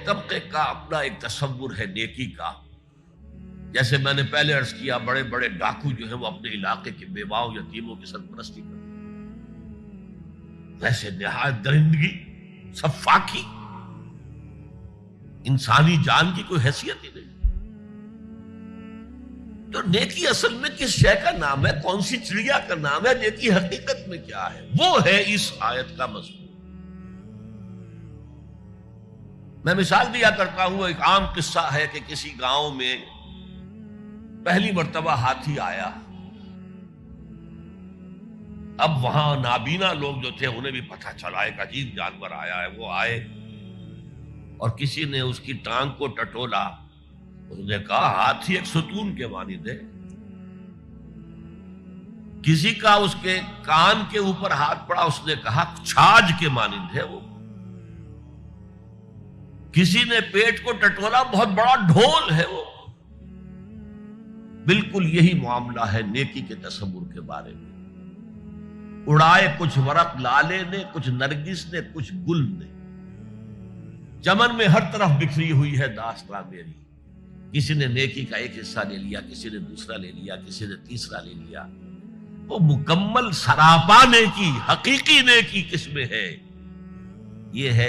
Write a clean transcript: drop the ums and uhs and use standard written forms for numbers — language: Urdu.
ایک طبقے کا اپنا ایک تصور ہے نیکی کا. جیسے میں نے پہلے عرض کیا بڑے بڑے ڈاکو جو ہیں وہ اپنے علاقے کے بیواؤں یتیموں کی سرپرستی کرتے ہیں، ویسے نہایت درندگی سفاکی انسانی جان کی کوئی حیثیت ہی نہیں. تو نیکی اصل میں کس شے کا نام ہے، کون سی چڑیا کا نام ہے، نیکی حقیقت میں کیا ہے، وہ ہے اس آیت کا مضمون. میں مثال دیا کرتا ہوں، ایک عام قصہ ہے کہ کسی گاؤں میں پہلی مرتبہ ہاتھی آیا. اب وہاں نابینا لوگ جو تھے انہیں بھی پتہ چلا ایک عجیب جانور آیا ہے. وہ آئے اور کسی نے اس کی ٹانگ کو ٹٹولا. اس نے کہا ہاتھی ایک ستون کے مانند ہے. کسی کا اس کے کان کے اوپر ہاتھ پڑا، اس نے کہا چھاج کے مانند ہے وہ. کسی نے پیٹ کو ٹٹولا، بہت بڑا ڈھول ہے وہ. بالکل یہی معاملہ ہے نیکی کے تصور کے بارے میں. اڑائے کچھ ورق لالے نے، کچھ نرگس نے، کچھ گل نے. چمن میں ہر طرف بکھری ہوئی ہے داستان میری. کسی نے نیکی کا ایک حصہ لے لیا، کسی نے دوسرا لے لیا، کسی نے تیسرا لے لیا. وہ مکمل سراپا نیکی، حقیقی نیکی کس میں ہے؟ یہ ہے